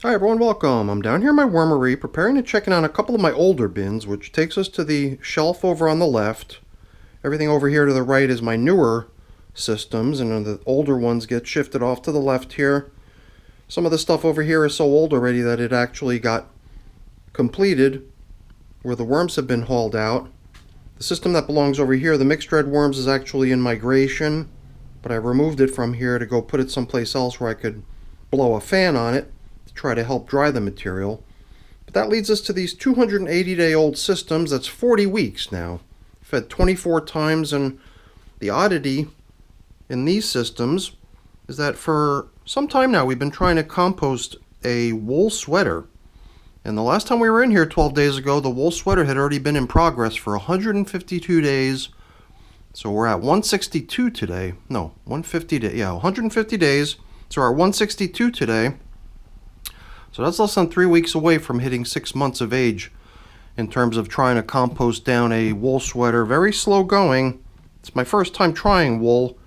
Hi everyone, welcome. I'm down here in my wormery preparing to check in on a couple of my older bins, which takes us to the shelf over on the left. Everything over here to the right is my newer systems, and the older ones get shifted off to the left here. Some of the stuff over here is so old already that it actually got completed, where the worms have been hauled out. The system that belongs over here, the mixed red worms, is actually in migration, but I removed it from here to go put it someplace else where I could blow a fan on it to try to help dry the material. But that leads us to these 280-day-old systems. That's 40 weeks now. Fed 24 times, and the oddity in these systems is that for some time now we've been trying to compost a wool sweater. And the last time we were in here 12 days ago, the wool sweater had already been in progress for 152 days. So we're at 162 today. No, 150 days. Yeah, 150 days. So we're at 162 today. So that's less than 3 weeks away from hitting 6 months of age in terms of trying to compost down a wool sweater. Very slow going. It's my first time trying wool,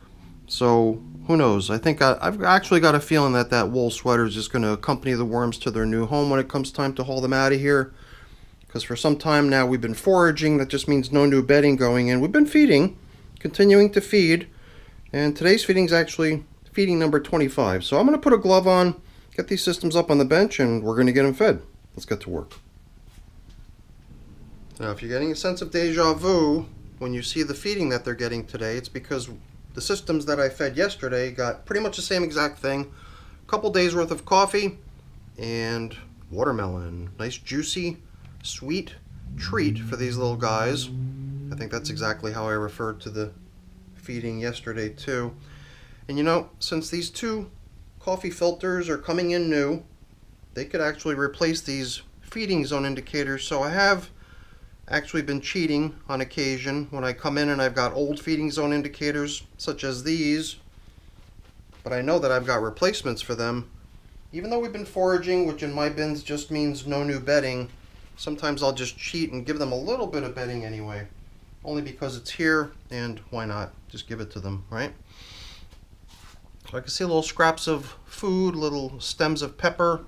so who knows? I think I've actually got a feeling that that wool sweater is just going to accompany the worms to their new home when it comes time to haul them out of here. Because for some time now we've been foraging. That just means no new bedding going in. We've been feeding, continuing to feed, and today's feeding is actually feeding number 25. So I'm going to put a glove on, get these systems up on the bench, and we're going to get them fed. Let's get to work. Now, if you're getting a sense of deja vu when you see the feeding that they're getting today, it's because the systems that I fed yesterday got pretty much the same exact thing. A couple days worth of coffee and watermelon. Nice juicy, sweet treat for these little guys. I think that's exactly how I referred to the feeding yesterday too. And you know, since these two coffee filters are coming in new, they could actually replace these feeding zone indicators. So I have actually been cheating on occasion when I come in and I've got old feeding zone indicators such as these, but I know that I've got replacements for them. Even though we've been foraging, which in my bins just means no new bedding, sometimes I'll just cheat and give them a little bit of bedding anyway, only because it's here, and why not just give it to them, right? So I can see little scraps of food, little stems of pepper.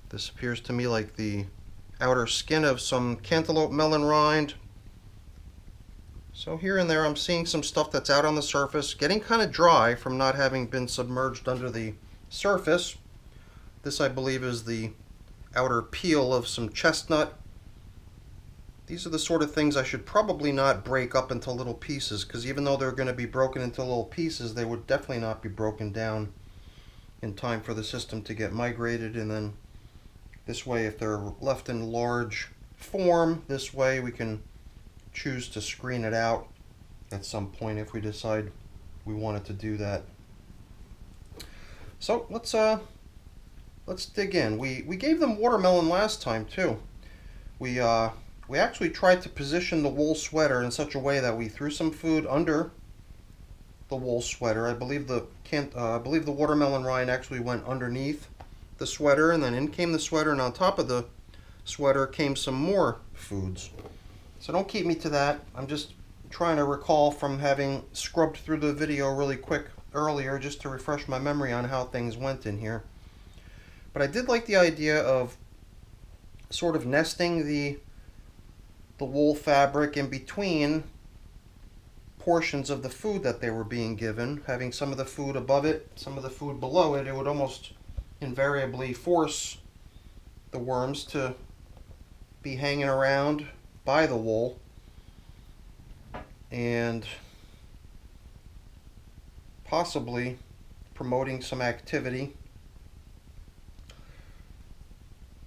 This appears to me like the outer skin of some cantaloupe melon rind. So here and there I'm seeing some stuff that's out on the surface, getting kind of dry from not having been submerged under the surface. This, I believe, is the outer peel of some chestnut. These are the sort of things I should probably not break up into little pieces, because even though they're going to be broken into little pieces, they would definitely not be broken down in time for the system to get migrated. And then this way, if they're left in large form, this way we can choose to screen it out at some point if we decide we wanted to do that. So let's dig in. We gave them watermelon last time too. We actually tried to position the wool sweater in such a way that we threw some food under the wool sweater. I believe the watermelon rind actually went underneath the sweater, and then in came the sweater, and on top of the sweater came some more foods. So don't keep me to that. I'm just trying to recall from having scrubbed through the video really quick earlier just to refresh my memory on how things went in here. But I did like the idea of sort of nesting the wool fabric in between portions of the food that they were being given, having some of the food above it, some of the food below it. It would almost invariably force the worms to be hanging around by the wool and possibly promoting some activity.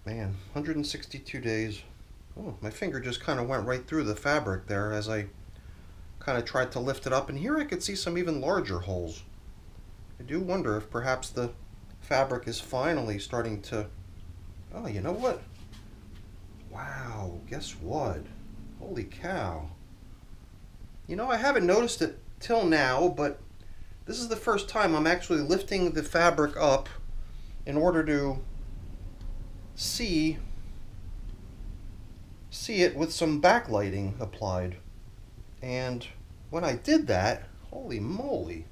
Man, 162 days. Oh, my finger just kind of went right through the fabric there as I kind of tried to lift it up, and here I could see some even larger holes. I do wonder if perhaps the fabric is finally starting to... Oh, you know what? Wow, guess what? Holy cow. You know, I haven't noticed it till now, but this is the first time I'm actually lifting the fabric up in order to see it with some backlighting applied. And when I did that, holy moly,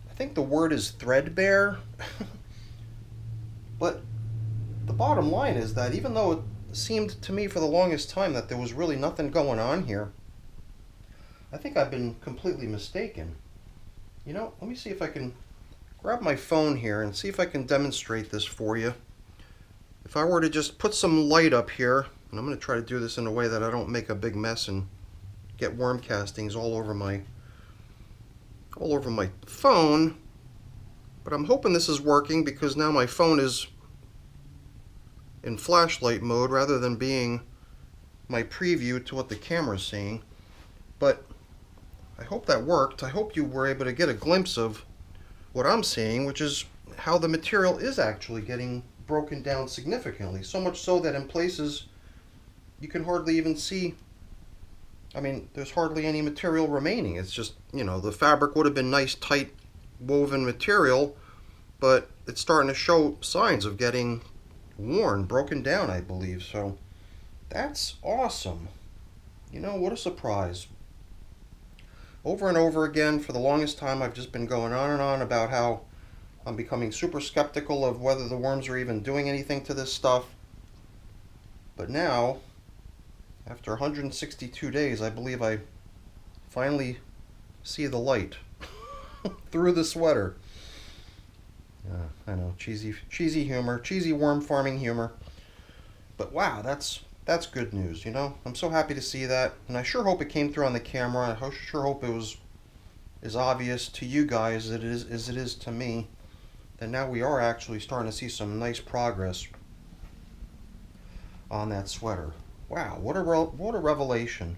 I think the word is threadbare. But the bottom line is that even though it seemed to me for the longest time that there was really nothing going on here, I think I've been completely mistaken. You know, let me see if I can grab my phone here and see if I can demonstrate this for you. If I were to just put some light up here, and I'm going to try to do this in a way that I don't make a big mess and get worm castings all over my phone, but I'm hoping this is working because now my phone is in flashlight mode rather than being my preview to what the camera's seeing. But I hope that worked. I hope you were able to get a glimpse of what I'm seeing, which is how the material is actually getting broken down significantly. So much so that in places you can hardly even see, I mean, there's hardly any material remaining. It's just, you know, the fabric would have been nice, tight, woven material, but it's starting to show signs of getting worn, broken down, I believe. So that's awesome. You know, what a surprise. Over and over again, for the longest time, I've just been going on and on about how I'm becoming super skeptical of whether the worms are even doing anything to this stuff. But now, after 162 days, I believe I finally see the light through the sweater. I know, cheesy humor, cheesy worm farming humor. But wow, that's good news, you know? I'm so happy to see that, and I sure hope it came through on the camera. I sure hope it was as obvious to you guys as it is to me. And now we are actually starting to see some nice progress on that sweater. Wow, what a revelation.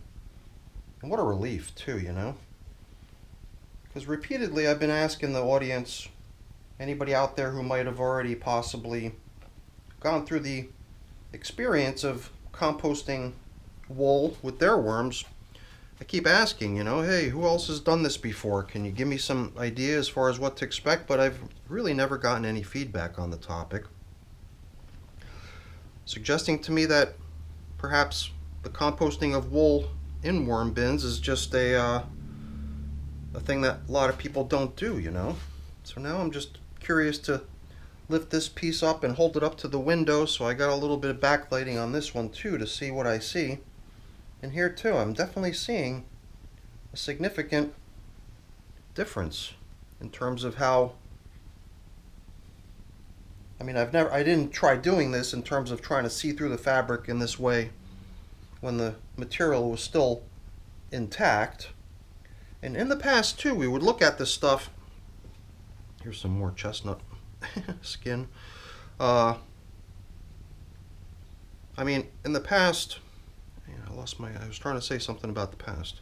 And what a relief too, you know? Because repeatedly I've been asking the audience, anybody out there who might have already possibly gone through the experience of composting wool with their worms, I keep asking, you know, hey, who else has done this before? Can you give me some idea as far as what to expect? But I've really never gotten any feedback on the topic, suggesting to me that perhaps the composting of wool in worm bins is just a thing that a lot of people don't do, you know. So now I'm just curious to lift this piece up and hold it up to the window, so I got a little bit of backlighting on this one too to see what I see. And here too, I'm definitely seeing a significant difference in terms of how, I mean, I didn't try doing this in terms of trying to see through the fabric in this way when the material was still intact. And in the past too, we would look at this stuff. Here's some more chestnut skin. I mean, in the past, I was trying to say something about the past.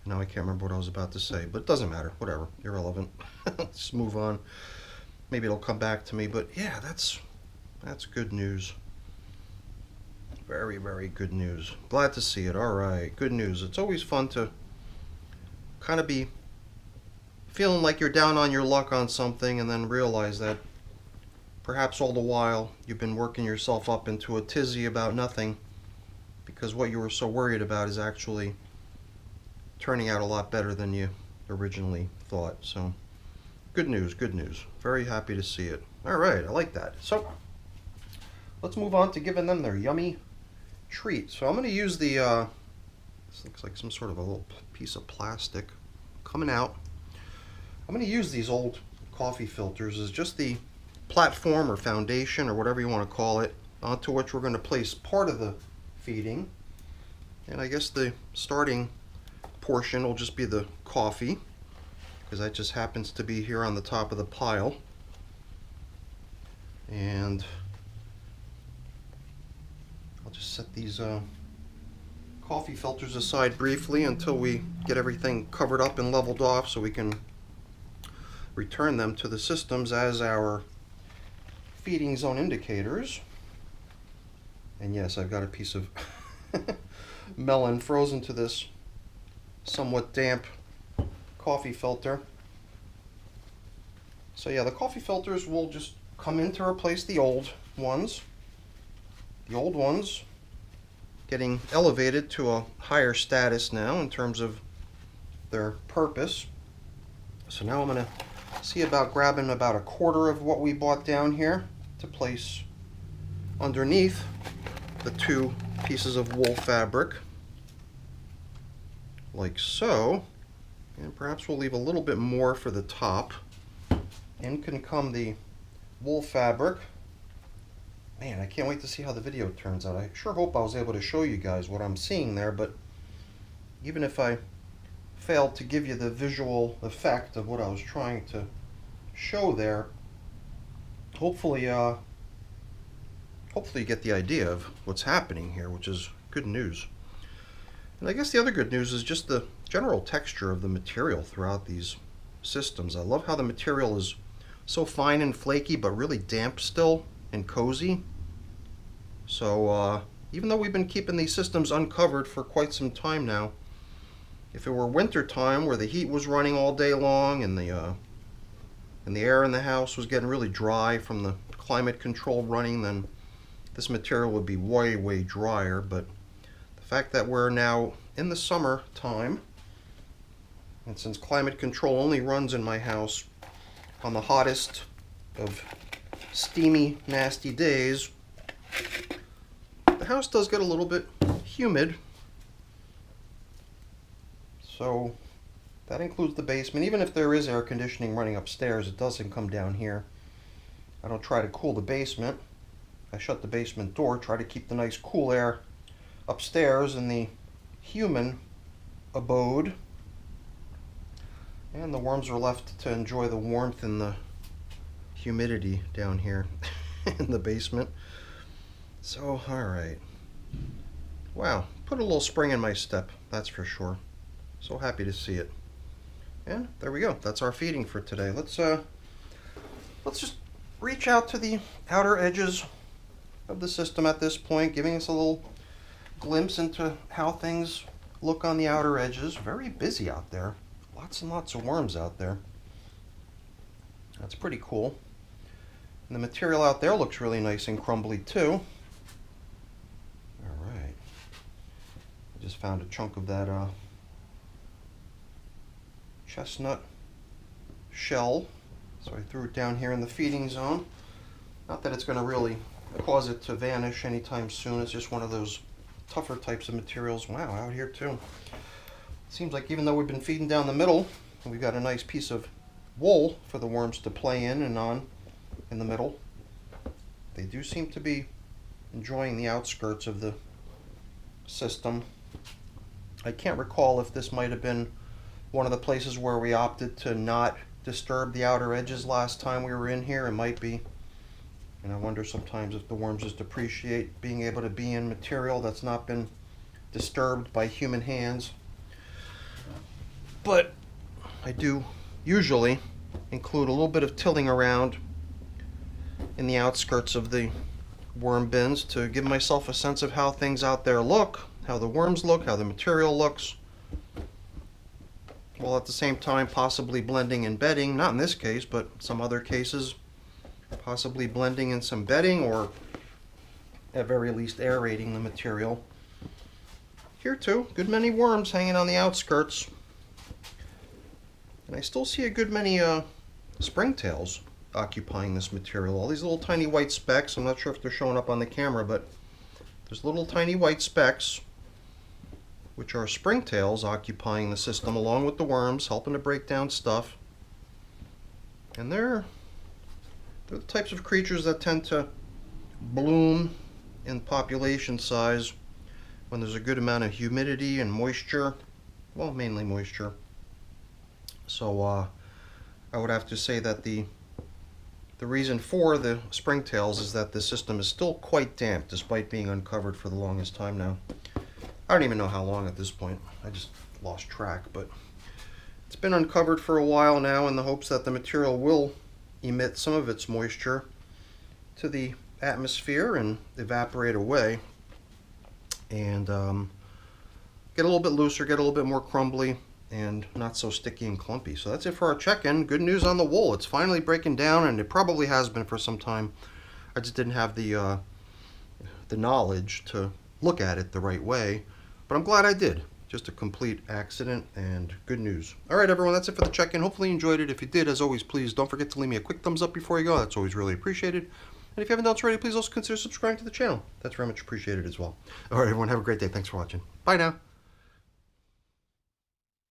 Now I can't remember what I was about to say, but it doesn't matter. Whatever, irrelevant. Let's move on. Maybe it'll come back to me, but yeah, that's good news. Very, very good news. Glad to see it. All right, good news. It's always fun to kind of be feeling like you're down on your luck on something and then realize that perhaps all the while you've been working yourself up into a tizzy about nothing, because what you were so worried about is actually turning out a lot better than you originally thought. So good news, good news. Very happy to see it. All right, I like that. So let's move on to giving them their yummy treat. So I'm going to use the, this looks like some sort of a little piece of plastic coming out. I'm going to use these old coffee filters as just the platform or foundation or whatever you want to call it, onto which we're going to place part of the feeding. And I guess the starting portion will just be the coffee, because that just happens to be here on the top of the pile. And I'll just set these coffee filters aside briefly until we get everything covered up and leveled off, so we can return them to the systems as our feeding zone indicators. And yes, I've got a piece of melon frozen to this somewhat damp coffee filter. So yeah, the coffee filters will just come in to replace the old ones. The old ones getting elevated to a higher status now in terms of their purpose. So now I'm going to see about grabbing about a quarter of what we bought down here to place underneath the two pieces of wool fabric, like so. And perhaps we'll leave a little bit more for the top. In can come the wool fabric. Man, I can't wait to see how the video turns out. I sure hope I was able to show you guys what I'm seeing there, but even if I failed to give you the visual effect of what I was trying to show there, hopefully you get the idea of what's happening here, which is good news. And I guess the other good news is just the general texture of the material throughout these systems. I love how the material is so fine and flaky, but really damp still and cozy. So even though we've been keeping these systems uncovered for quite some time now, if it were winter time where the heat was running all day long and the air in the house was getting really dry from the climate control running, then this material would be way, way drier. But the fact that we're now in the summer time, and since climate control only runs in my house on the hottest of steamy, nasty days, the house does get a little bit humid. So that includes the basement. Even if there is air conditioning running upstairs, it doesn't come down here. I don't try to cool the basement. I shut the basement door, try to keep the nice cool air upstairs in the human abode. And the worms are left to enjoy the warmth and the humidity down here in the basement. So, alright. Wow, put a little spring in my step, that's for sure. So happy to see it. And there we go. That's our feeding for today. Let's just reach out to the outer edges of the system at this point, giving us a little glimpse into how things look on the outer edges. Very busy out there. Lots and lots of worms out there. That's pretty cool. And the material out there looks really nice and crumbly too. Alright. I just found a chunk of that chestnut shell, so I threw it down here in the feeding zone. Not that it's going to really cause it to vanish anytime soon. It's just one of those tougher types of materials. Wow, out here too. Seems like even though we've been feeding down the middle, we've got a nice piece of wool for the worms to play in and on in the middle. They do seem to be enjoying the outskirts of the system. I can't recall if this might have been one of the places where we opted to not disturb the outer edges last time we were in here. It might be. And I wonder sometimes if the worms just appreciate being able to be in material that's not been disturbed by human hands. But I do usually include a little bit of tilling around in the outskirts of the worm bins to give myself a sense of how things out there look, how the worms look, how the material looks, while at the same time possibly blending and bedding, not in this case, but some other cases, possibly blending in some bedding or at very least aerating the material. Here too, good many worms hanging on the outskirts. And I still see a good many springtails occupying this material. All these little tiny white specks, I'm not sure if they're showing up on the camera, but there's little tiny white specks, which are springtails occupying the system along with the worms, helping to break down stuff. And they're the types of creatures that tend to bloom in population size when there's a good amount of humidity and moisture. Well, mainly moisture. So I would have to say that the reason for the springtails is that the system is still quite damp despite being uncovered for the longest time now. I don't even know how long at this point. I just lost track, but it's been uncovered for a while now in the hopes that the material will emit some of its moisture to the atmosphere and evaporate away and get a little bit looser, get a little bit more crumbly, and not so sticky and clumpy. So that's it for our check-in. Good news on the wool. It's finally breaking down, and it probably has been for some time. I just didn't have the knowledge to look at it the right way, but I'm glad I did. Just a complete accident and good news. All right, everyone, that's it for the check-in. Hopefully you enjoyed it. If you did, as always, please don't forget to leave me a quick thumbs up before you go. That's always really appreciated. And if you haven't done so already, please also consider subscribing to the channel. That's very much appreciated as well. All right, everyone, have a great day. Thanks for watching. Bye now.